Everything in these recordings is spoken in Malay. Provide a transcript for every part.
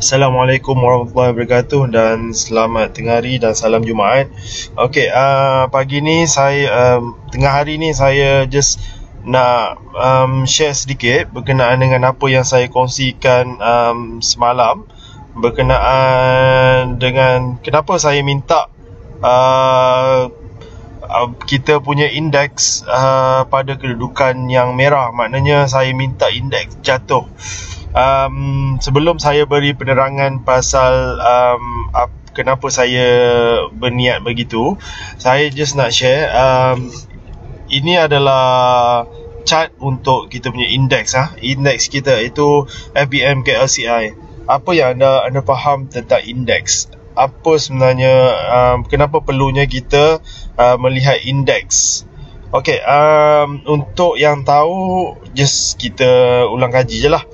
Assalamualaikum warahmatullahi wabarakatuh dan selamat tengah hari dan salam Jumaat. Okey, pagi ni tengah hari ni saya just nak share sedikit berkenaan dengan apa yang saya kongsikan semalam berkenaan dengan kenapa saya minta kita punya indeks pada kedudukan yang merah. Maknanya saya minta indeks jatuh. Sebelum saya beri penerangan pasal kenapa saya berniat begitu, saya just nak share ini adalah chart untuk kita punya indeks. Indeks kita itu FBM KLCI. Apa yang anda faham tentang indeks? Apa sebenarnya, kenapa perlunya kita melihat indeks? Okey, untuk yang tahu, just kita ulang kaji je lah.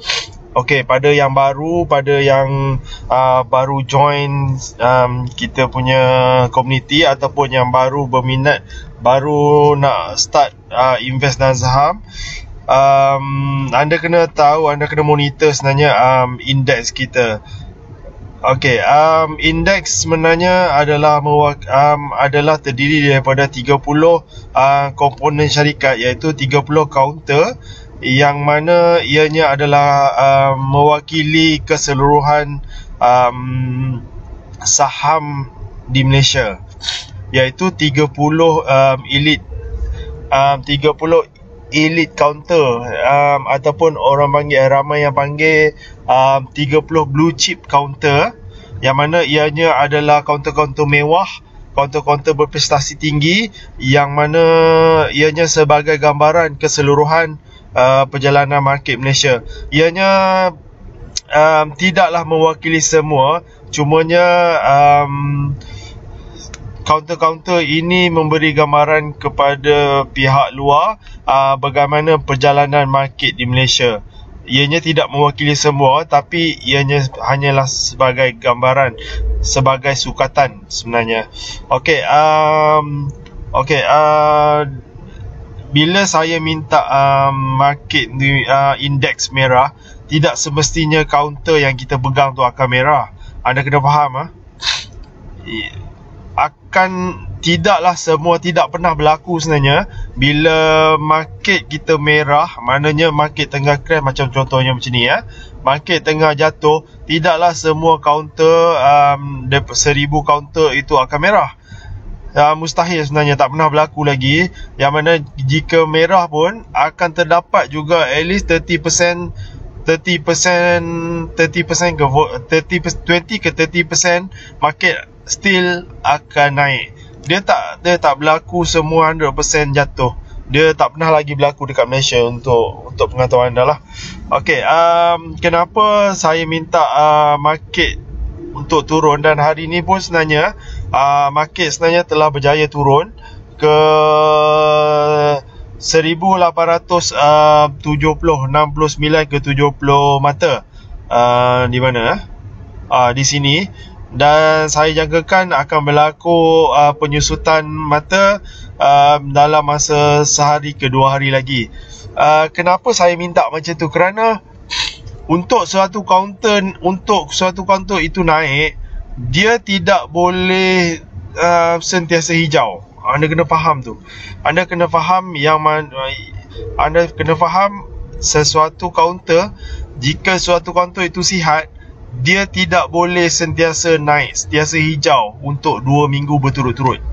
Okey, pada yang baru join kita punya community ataupun yang baru berminat, baru nak start invest dalam saham, anda kena tahu, anda kena monitor sebenarnya indeks kita. Okey, indeks sebenarnya adalah terdiri daripada 30 komponen syarikat, iaitu 30 kaunter yang mana ianya adalah mewakili keseluruhan saham di Malaysia, iaitu 30 elite counter, ataupun orang panggil, ramai yang panggil 30 blue chip counter, yang mana ianya adalah kaunter-kaunter mewah, kaunter-kaunter berprestasi tinggi, yang mana ianya sebagai gambaran keseluruhan perjalanan market Malaysia. Ianya tidaklah mewakili semua, cumanya kaunter-kaunter ini memberi gambaran kepada pihak luar bagaimana perjalanan market di Malaysia. Ianya tidak mewakili semua, tapi ianya hanyalah sebagai gambaran, sebagai sukatan sebenarnya. Okey, bila saya minta market indeks merah, tidak semestinya kaunter yang kita pegang tu akan merah. Anda kena faham. Tidaklah semua, tidak pernah berlaku sebenarnya. Bila market kita merah, maknanya market tengah crash, macam contohnya macam ni market tengah jatuh, tidaklah semua kaunter 1000 kaunter itu akan merah. Mustahil sebenarnya, tak pernah berlaku lagi. Yang mana jika merah pun akan terdapat juga at least 30% ke 20 ke 30% market still akan naik. Dia tak berlaku semua 100% jatuh. Dia tak pernah lagi berlaku dekat Malaysia, untuk pengetahuan anda lah. Okey, kenapa saya minta market untuk turun, dan hari ni pun sebenarnya market sebenarnya telah berjaya turun ke 1869 ke 70 mata. Di mana? Di sini. Dan saya jangkakan akan berlaku penyusutan mata dalam masa sehari ke 2 hari lagi. Kenapa saya minta macam tu? Kerana untuk suatu kaunter itu naik, dia tidak boleh sentiasa hijau. Anda kena faham tu. Anda kena faham sesuatu kaunter, jika suatu kaunter itu sihat, dia tidak boleh sentiasa naik, sentiasa hijau untuk 2 minggu berturut-turut,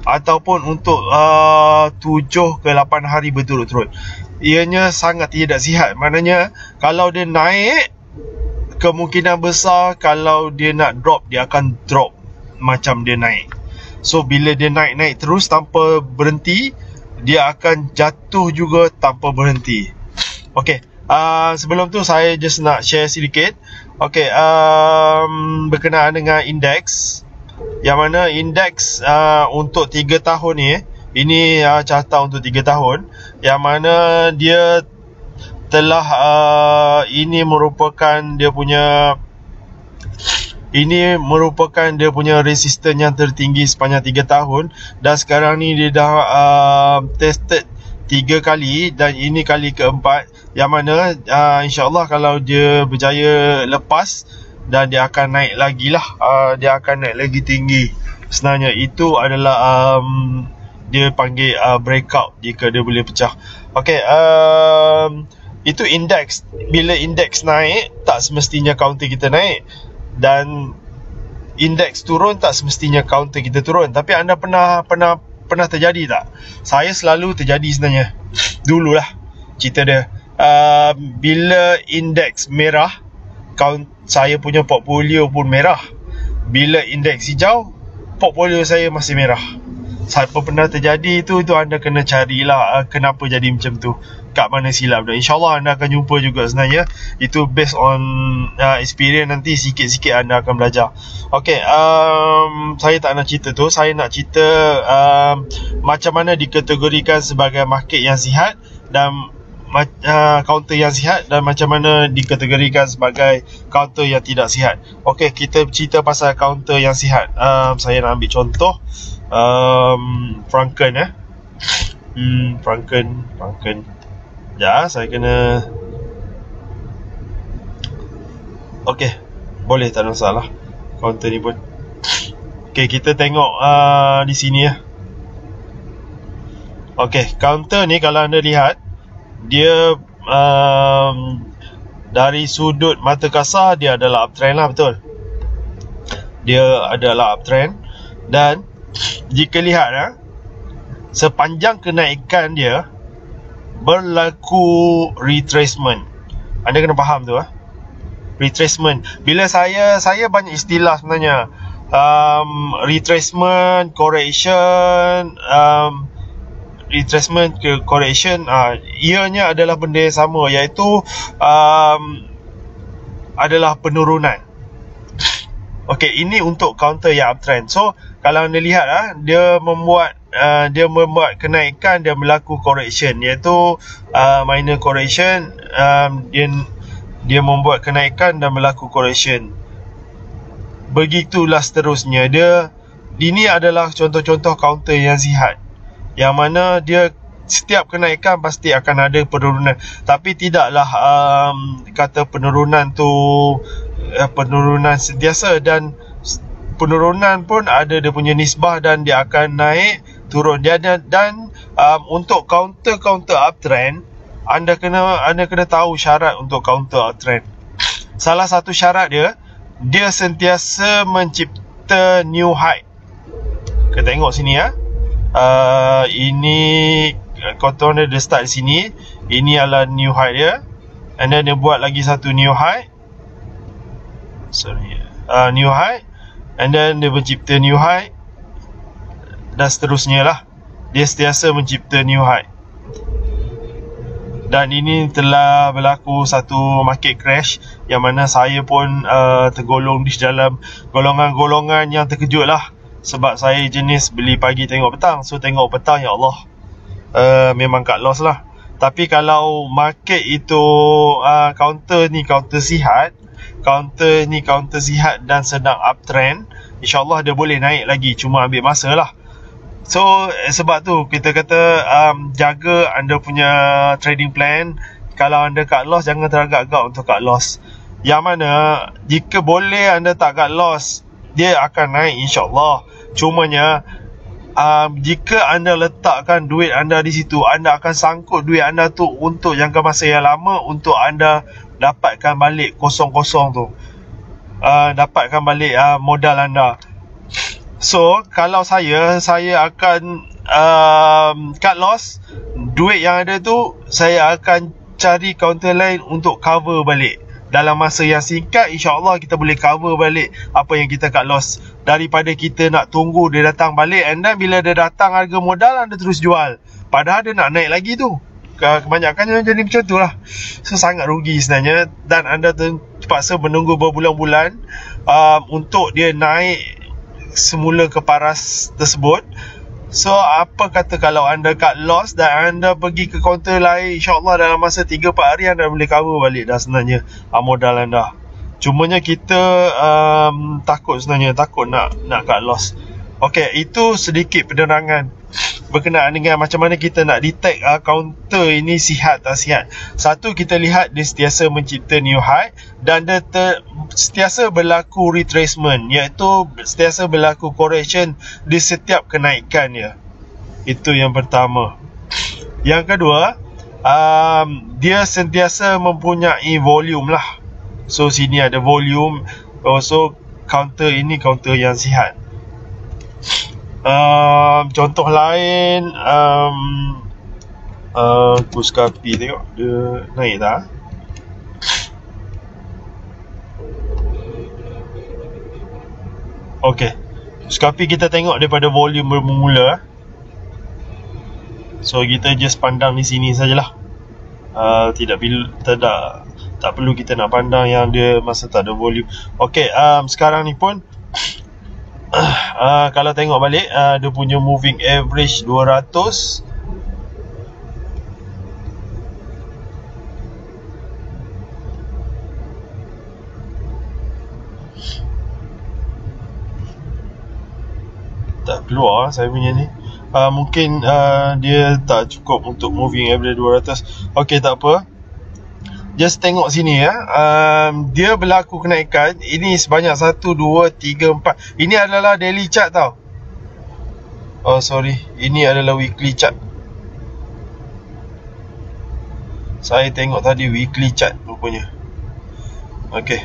ataupun untuk 7 ke 8 hari berturut-turut. Ianya sangat tidak sihat. Maknanya kalau dia naik, kemungkinan besar kalau dia nak drop, dia akan drop macam dia naik. So bila dia naik terus tanpa berhenti, dia akan jatuh juga tanpa berhenti. Okey, sebelum tu saya just nak share sedikit. Okey, berkenaan dengan indeks, yang mana indeks untuk 3 tahun ni, ini carta untuk 3 tahun, yang mana dia telah ini merupakan dia punya resisten yang tertinggi sepanjang 3 tahun. Dan sekarang ni dia dah tested 3 kali, dan ini kali keempat, yang mana insyaAllah kalau dia berjaya lepas, dan dia akan naik lagi lah. Dia akan naik lagi tinggi. Sebenarnya itu adalah dia panggil breakout jika dia boleh pecah. Okey, itu indeks. Bila indeks naik, tak semestinya counter kita naik, dan indeks turun tak semestinya counter kita turun. Tapi anda pernah terjadi tak? Saya selalu terjadi sebenarnya. Dululah cerita dia. Bila indeks merah, saya punya portfolio pun merah. Bila indeks hijau, portfolio saya masih merah. Siapa pernah terjadi itu anda kena carilah kenapa jadi macam tu, kat mana silap dia. InsyaAllah anda akan jumpa juga sebenarnya. Itu based on experience, nanti sikit-sikit anda akan belajar. Okay, saya tak nak cerita tu. Saya nak cerita macam mana dikategorikan sebagai market yang sihat dan counter yang sihat, dan macam mana dikategorikan sebagai counter yang tidak sihat. Okey, kita cerita pasal counter yang sihat. Saya nak ambil contoh Franken Franken. Ya, saya kena. Okey, boleh, tak ada masalah. Counter ni pun. Okey, kita tengok di sini ya. Okey, counter ni kalau anda lihat, dia dari sudut mata kasar dia adalah uptrend lah, betul. Dia adalah uptrend, dan jika lihat sepanjang kenaikan dia berlaku retracement. Anda kena faham tu retracement. Bila saya banyak istilah sebenarnya. Retracement, correction, retracement ke correction, ianya adalah benda yang sama, iaitu adalah penurunan. Okey, ini untuk counter yang uptrend. So kalau anda lihat dia membuat kenaikan, dia berlaku correction, iaitu minor correction. Dia membuat kenaikan dan berlaku correction. Begitulah seterusnya. Ini adalah contoh-contoh counter yang sihat, yang mana dia setiap kenaikan pasti akan ada penurunan. Tapi tidaklah kata penurunan tu penurunan sentiasa, dan penurunan pun ada dia punya nisbah, dan dia akan naik turun dia. Dan untuk counter uptrend, anda kena tahu syarat untuk counter uptrend. Salah satu syarat dia sentiasa mencipta new high. Kita tengok sini ini contoh dia start di sini. Ini adalah new high dia, and then dia buat lagi satu new high. New high, and then dia mencipta new high, dan seterusnya lah. Dia sentiasa mencipta new high. Dan ini telah berlaku satu market crash, yang mana saya pun tergolong di dalam golongan-golongan yang terkejut lah. Sebab saya jenis beli pagi tengok petang. So tengok petang, ya Allah, memang cut loss lah. Tapi kalau market itu counter ni counter sihat, dan sedang uptrend, InsyaAllah dia boleh naik lagi, cuma ambil masa lah. So sebab tu kita kata jaga anda punya trading plan. Kalau anda cut loss, jangan teragak-agak untuk cut loss. Yang mana jika boleh anda tak cut loss, dia akan naik insyaAllah. Cumanya jika anda letakkan duit anda di situ, anda akan sangkut duit anda tu untuk jangka masa yang lama, untuk anda dapatkan balik kosong-kosong tu, dapatkan balik modal anda. So kalau saya akan cut loss. Duit yang ada tu saya akan cari counter lain untuk cover balik. Dalam masa yang singkat, insyaAllah kita boleh cover balik apa yang kita cut loss, daripada kita nak tunggu dia datang balik, and then bila dia datang harga modal, anda terus jual, padahal dia nak naik lagi tu. Kebanyakannya jadi macam tu lah. So sangat rugi sebenarnya, dan anda terpaksa menunggu berbulan-bulan untuk dia naik semula ke paras tersebut. So apa kata kalau anda cut loss dan anda pergi ke counter lain, insyaAllah dalam masa 3-4 hari anda boleh cover balik dah sebenarnya modal anda. Cumanya kita takut sebenarnya, takut nak cut loss. Okey, itu sedikit penerangan berkenaan dengan macam mana kita nak detect counter ini sihat tak sihat. Satu, kita lihat dia sentiasa mencipta new high dan dia sentiasa berlaku retracement, iaitu sentiasa berlaku correction di setiap kenaikan dia. Itu yang pertama. Yang kedua, dia sentiasa mempunyai volume lah. So sini ada volume. So counter ini counter yang sihat. Contoh lain, Kuskapi, tengok dia naik tak? Ok, Kuskapi kita tengok daripada volume bermula. So kita just pandang di sini sajalah. Tak perlu kita nak pandang yang dia masa tak ada volume. Ok, sekarang ni pun kalau tengok balik, dia punya moving average 200. Tak keluar saya punya ni. Mungkin dia tak cukup untuk moving average 200. Ok, tak apa. Just tengok sini ya. Dia berlaku kenaikan. Ini sebanyak 1, 2, 3, 4. Ini adalah daily chart tau. Oh sorry, ini adalah weekly chart. Saya tengok tadi weekly chart rupanya. Ok.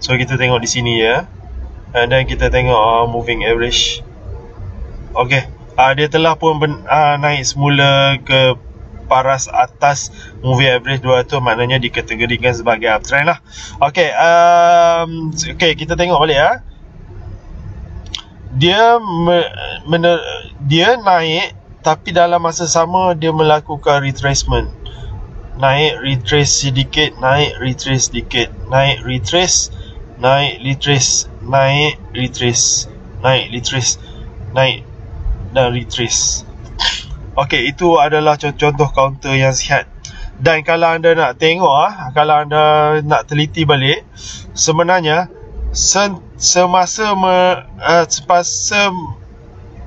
So kita tengok di sini ya. Dan kita tengok moving average. Ok. Dia telah pun naik semula ke paras atas moving average 200, maknanya dikategorikan sebagai uptrend lah. Ok, kita tengok balik ya. Dia naik, tapi dalam masa sama dia melakukan retracement. Naik, retrace sedikit, naik, retrace sedikit, naik, retrace, naik, retrace, naik, retrace, naik, retrace, naik dan retrace. Ok, itu adalah contoh counter yang sihat. Dan kalau anda nak tengok, kalau anda nak teliti balik, sebenarnya semasa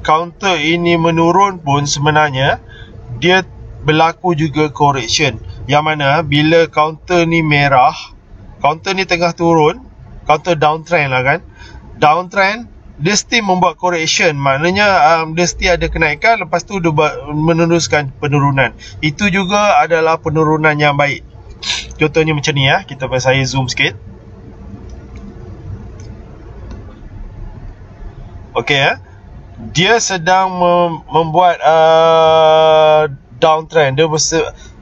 counter ini menurun pun sebenarnya dia berlaku juga correction. Yang mana bila counter ni merah, counter ni tengah turun, counter downtrend lah kan, downtrend, dia still membuat correction. Maknanya dia still ada kenaikan, lepas tu dia meneruskan penurunan. Itu juga adalah penurunan yang baik. Contohnya macam ni ya. Saya zoom sikit. Ok ya. Dia sedang membuat downtrend. Dia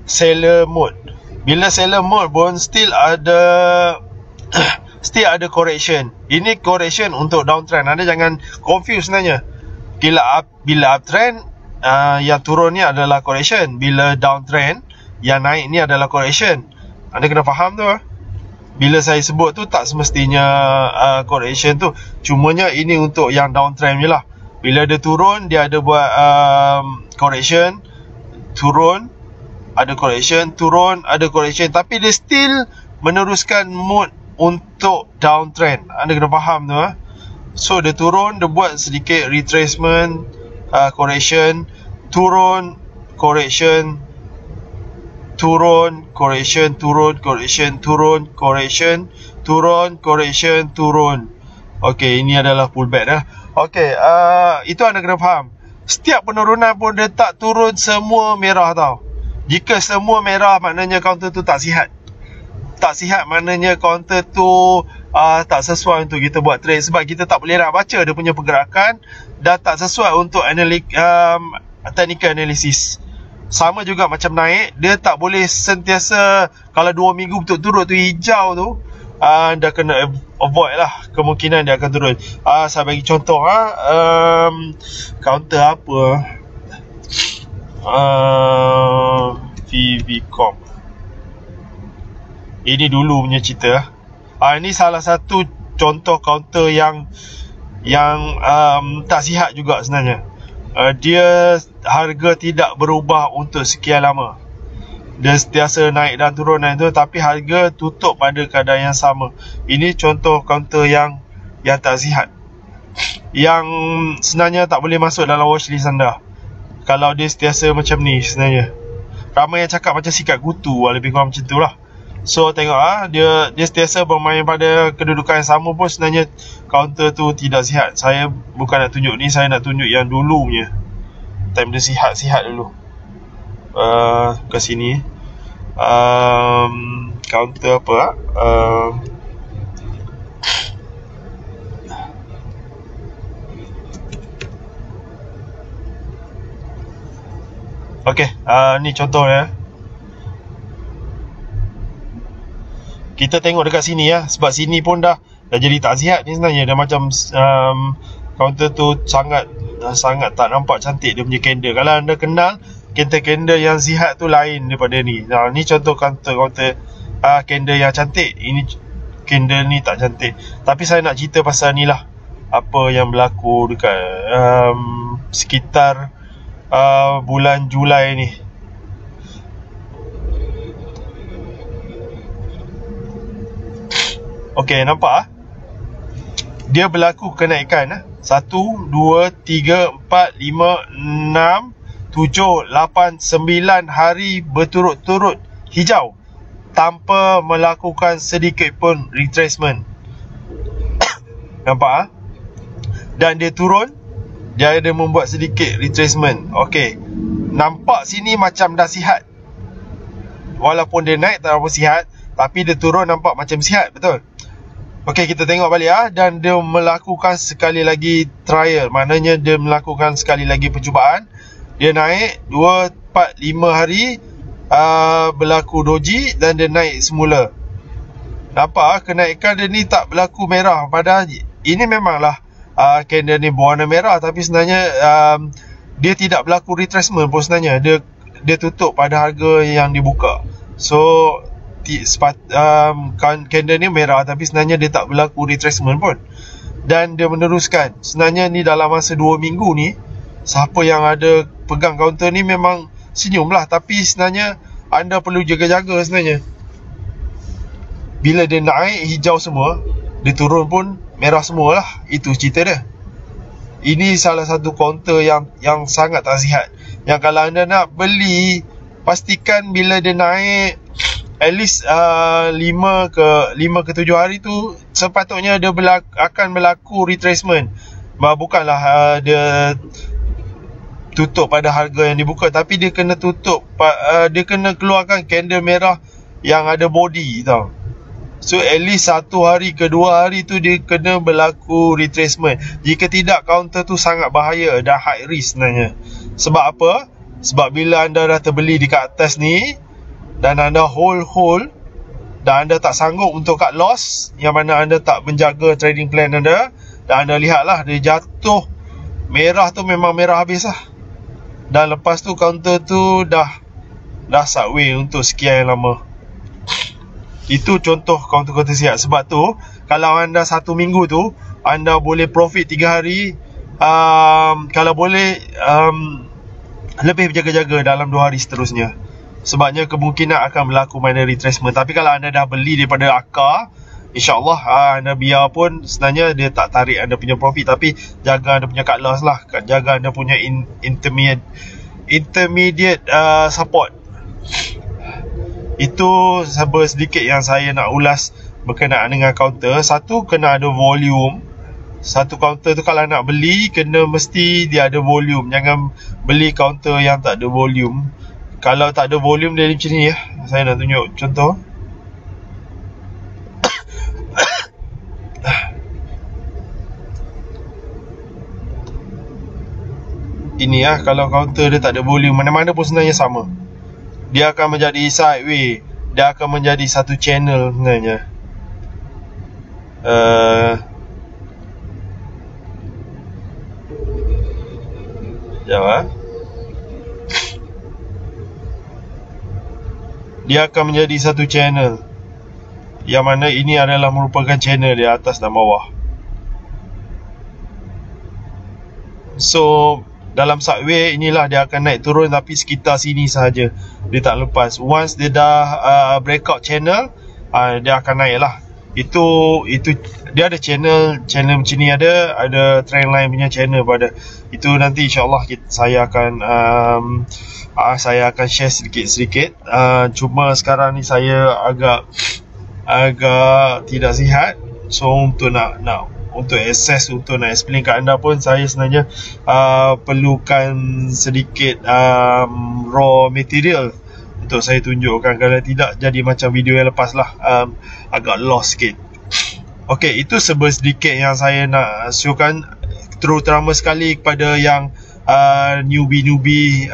seller mode. Bila seller mode pun still ada correction. Ini correction untuk downtrend. Anda jangan confuse sebenarnya. Bila uptrend, yang turun ni adalah correction. Bila downtrend, yang naik ni adalah correction. Anda kena faham tu. Bila saya sebut tu tak semestinya correction tu. Cumanya ini untuk yang downtrend je lah. Bila dia turun, dia ada buat correction. Turun, ada correction. Turun, ada correction. Tapi dia still meneruskan mode untuk downtrend. Anda kena faham tu. So dia turun, dia buat sedikit retracement, correction, turun, correction, turun, correction, turun, correction, turun, correction, turun, correction, turun. Ok, ini adalah pullback dah. Ok, itu anda kena faham. Setiap penurunan pun dia tak turun semua merah tau. Jika semua merah, maknanya counter tu tak sihat. Tak sihat maknanya counter tu tak sesuai untuk kita buat trade. Sebab kita tak boleh nak baca dia punya pergerakan, dan tak sesuai untuk technical analysis. Sama juga macam naik, dia tak boleh sentiasa, kalau 2 minggu betul-betul tu hijau tu, anda kena avoid lah kemungkinan dia akan turun. Saya bagi contoh counter apa, VVCom. Ini dulu punya cerita. Ini salah satu contoh counter yang tak sihat juga sebenarnya. Dia harga tidak berubah untuk sekian lama. Dia sentiasa naik dan turun, tapi harga tutup pada keadaan yang sama. Ini contoh counter yang yang tak sihat, yang sebenarnya tak boleh masuk dalam watchlist anda kalau dia sentiasa macam ni. Sebenarnya ramai yang cakap macam sikat kutu, lebih kurang macam tu lah. So tengok dia sentiasa bermain pada kedudukan yang sama pun sebenarnya counter tu tidak sihat. Saya bukan nak tunjuk ni, saya nak tunjuk yang dulu punya time dia sihat dulu. Ke sini counter apa okey, ni contoh ya. Kita tengok dekat sini ya, sebab sini pun dah jadi tak sihat ni sebenarnya. Dah macam counter tu sangat tak nampak cantik dia punya candle. Kalau anda kenal candle yang sihat tu lain daripada ni. Ni contoh counter candle yang cantik. Ini candle ni tak cantik. Tapi saya nak cerita pasal ni lah, apa yang berlaku dekat sekitar bulan Julai ni. Okey, nampak dia berlaku kenaikan 1, 2, 3, 4, 5, 6, 7, 8, 9 hari berturut-turut hijau tanpa melakukan sedikit pun retracement. Nampak dan dia turun, dia ada membuat sedikit retracement. Okey, nampak sini macam dah sihat. Walaupun dia naik tak apa sihat, tapi dia turun nampak macam sihat, betul? Okey, kita tengok balik dan dia melakukan sekali lagi trial. Maknanya dia melakukan sekali lagi percubaan. Dia naik 2, 4, 5 hari berlaku doji dan dia naik semula. Nampak kenaikan dia ni tak berlaku merah. Padahal ini memanglah candle ni berwarna merah, tapi sebenarnya dia tidak berlaku retracement pun sebenarnya. Dia tutup pada harga yang dibuka. So candle ni merah, tapi sebenarnya dia tak berlaku retracement pun. Dan dia meneruskan. Sebenarnya ni dalam masa 2 minggu ni, siapa yang ada pegang counter ni memang senyum lah. Tapi sebenarnya anda perlu jaga-jaga sebenarnya. Bila dia naik hijau semua, dia turun pun merah semua lah. Itu cerita dia. Ini salah satu counter yang sangat tak sihat. Yang kalau anda nak beli, pastikan bila dia naik at least 5 ke 7 hari tu sepatutnya dia akan berlaku retracement. Bukanlah dia tutup pada harga yang dibuka, tapi dia kena tutup, dia kena keluarkan candle merah yang ada body tau. So at least 1 hari ke 2 hari tu dia kena berlaku retracement. Jika tidak, counter tu sangat bahaya dan high risk sebenarnya. Sebab apa? Sebab bila anda dah terbeli dekat atas ni dan anda hold dan anda tak sanggup untuk cut loss, yang mana anda tak menjaga trading plan anda, dan anda lihatlah dia jatuh merah tu, memang merah habis lah. Dan lepas tu counter tu dah sideways untuk sekian lama. Itu contoh counter sihat. Sebab tu kalau anda 1 minggu tu anda boleh profit 3 hari, kalau boleh lebih berjaga-jaga dalam 2 hari seterusnya. Sebabnya kemungkinan akan berlaku minor retracement. Tapi kalau anda dah beli daripada akar, InsyaAllah anda biar pun sebenarnya dia tak tarik anda punya profit. Tapi jaga anda punya cut loss lah. Jaga anda punya intermediate support. Itu sedikit yang saya nak ulas berkenaan dengan counter. Satu, kena ada volume. Satu counter tu kalau nak beli, kena mesti dia ada volume. Jangan beli counter yang tak ada volume. Kalau tak ada volume dia macam ni ya. Saya nak tunjuk contoh. Ini ya, kalau counter dia tak ada volume, mana-mana pun sebenarnya sama. Dia akan menjadi sideways. Dia akan menjadi satu channel sebenarnya. Sekejap Dia akan menjadi satu channel, yang mana ini adalah merupakan channel di atas dan bawah. So dalam sideways inilah dia akan naik turun, tapi sekitar sini sahaja, dia tak lepas. Once dia dah breakout channel, dia akan naik lah. Itu dia ada channel macam ni, ada Trendline punya channel pada. Itu nanti insyaAllah saya akan share sedikit-sedikit. Cuma sekarang ni saya agak tidak sihat. So untuk untuk akses, untuk nak explain kat anda pun, saya sebenarnya perlukan sedikit raw material untuk saya tunjukkan. Kalau tidak, jadi macam video yang lepas lah, agak lost sikit. Ok, itu sedikit yang saya nak showkan, terutama sekali kepada yang newbie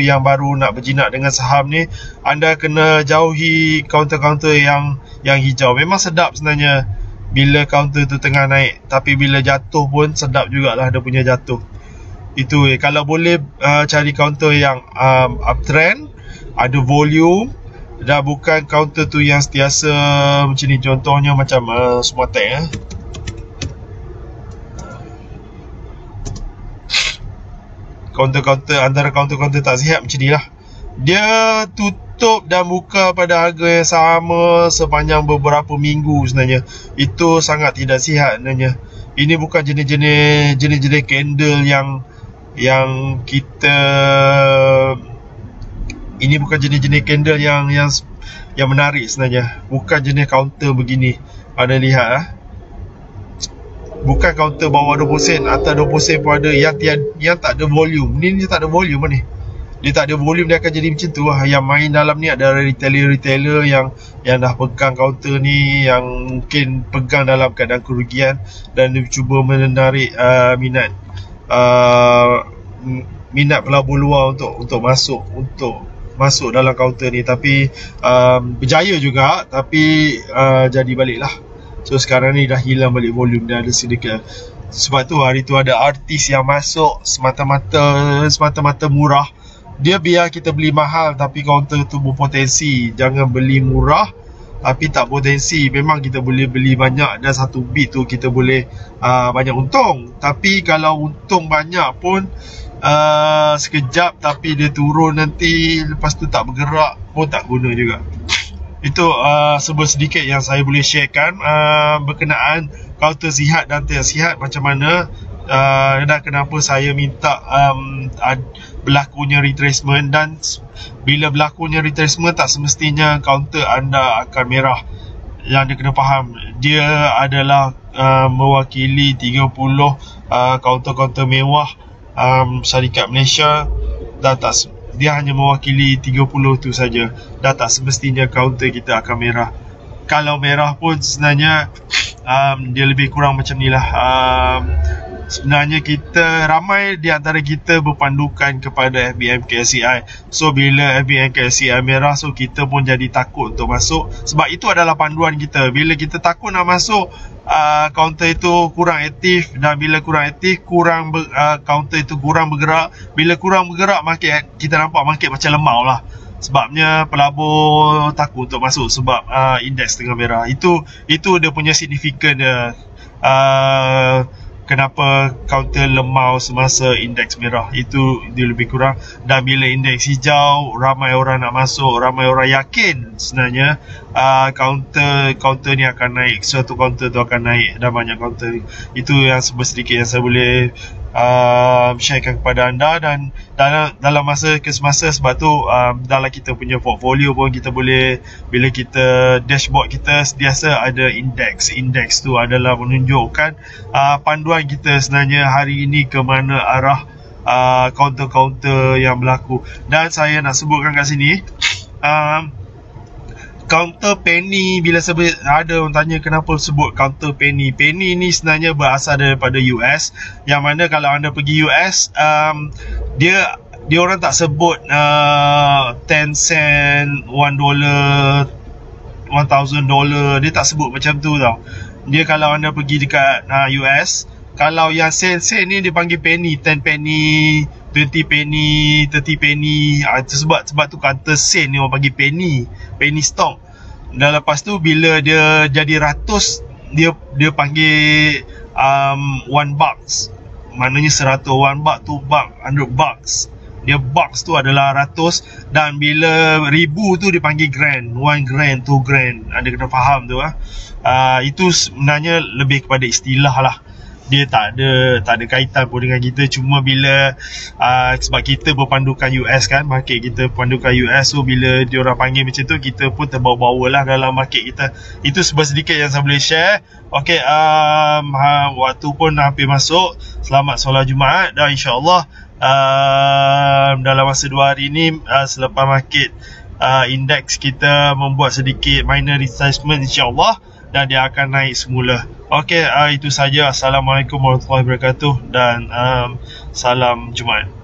yang baru nak berjinak dengan saham ni. Anda kena jauhi counter-counter yang hijau. Memang sedap sebenarnya bila counter tu tengah naik, tapi bila jatuh pun sedap jugalah dia punya jatuh. Itu kalau boleh cari counter yang uptrend, ada volume, dah bukan counter tu yang sentiasa macam ni. Contohnya macam Smartec counter antara counter tak sihat macam ni lah. Dia tutup dan buka pada harga yang sama sepanjang beberapa minggu sebenarnya. Itu sangat tidak sihat sebenarnya. Ini bukan jenis-jenis candle yang kita, ini bukan jenis-jenis candle yang menarik sebenarnya. Bukan jenis counter begini. Anda lihat bukan counter bawah 20 sen, atas 20 sen pun ada yang tak ada volume. Ni dia tak ada volume ni. Dia tak ada volume, dia akan jadi macam tu lah. Yang main dalam ni adalah retailer yang dah pegang counter ni, yang mungkin pegang dalam keadaan kerugian dan dia cuba menarik minat pelabur luar untuk masuk dalam counter ni. Tapi berjaya juga, tapi jadi balik lah. So sekarang ni dah hilang balik volume, dah ada sedikit. Sebab tu hari tu ada artis yang masuk semata-mata murah. Dia biar kita beli mahal, tapi counter tu berpotensi. Jangan beli murah tapi tak potensi. Memang kita boleh beli banyak dan satu bit tu kita boleh banyak untung. Tapi kalau untung banyak pun sekejap, tapi dia turun nanti, lepas tu tak bergerak pun tak guna juga. Itu sedikit yang saya boleh sharekan berkenaan counter sihat dan tidak sihat macam mana. Dan kenapa saya minta berlakunya retracement. Dan bila berlakunya retracement, tak semestinya counter anda akan merah. Yang anda kena faham, dia adalah mewakili 30 counter-counter mewah syarikat Malaysia. Dan dia hanya mewakili 30 tu saja. Dan tak semestinya counter kita akan merah. Kalau merah pun sebenarnya dia lebih kurang macam ni lah. Sebenarnya kita, ramai di antara kita berpandukan kepada FBM KSCI. So bila FBM KSCI merah, so kita pun jadi takut untuk masuk. Sebab itu adalah panduan kita. Bila kita takut nak masuk, counter itu kurang aktif. Dan bila kurang aktif, counter itu kurang bergerak. Bila kurang bergerak, market, kita nampak market macam lemau lah. Sebabnya pelabur takut untuk masuk sebab indeks tengah merah. Itu dia punya signifikan dia. Kenapa counter lemau semasa indeks merah, itu dia lebih kurang. Dan bila indeks hijau, ramai orang nak masuk, ramai orang yakin sebenarnya counter ni akan naik, suatu counter tu akan naik, dan banyak counter. Itu yang sedikit yang saya boleh sharekan kepada anda. Dan dalam masa ke semasa, sebab tu dalam kita punya portfolio pun kita boleh, bila kita dashboard kita sentiasa ada indeks tu adalah menunjukkan panduan kita sebenarnya hari ini ke mana arah counter-counter yang berlaku. Dan saya nak sebutkan kat sini counter penny. Bila sebut, ada orang tanya kenapa sebut counter penny. Penny ni sebenarnya berasal daripada US, yang mana kalau anda pergi US, dia orang tak sebut 10 sen, $1, $1,000. Dia tak sebut macam tu tau. Dia kalau anda pergi dekat US, kalau yang sen ni dia panggil penny, 10 penny, 20 penny, 30 penny. Sebab tu kata sen ni orang panggil penny stock. Dan lepas tu bila dia jadi ratus, dia panggil $1. Maknanya 100, $1, $2, $100. Dia bucks tu adalah ratus, dan bila ribu tu dipanggil grand. 1 grand, 2 grand. Anda kena faham tu itu sebenarnya lebih kepada istilah lah. Dia tak ada kaitan pun dengan kita. Cuma bila sebab kita berpandukan US kan, market kita pandukan US, so bila diorang panggil macam tu, kita pun terbawa-bawa lah dalam market kita. Itu sedikit yang saya boleh share. Okay, waktu pun hampir masuk. Selamat solat Jumaat, dan insyaAllah dalam masa 2 hari ni, selepas market indeks kita membuat sedikit minor retracement insyaAllah, dan dia akan naik semula. Okey, itu saja. Assalamualaikum warahmatullahi wabarakatuh, dan salam Jumaat.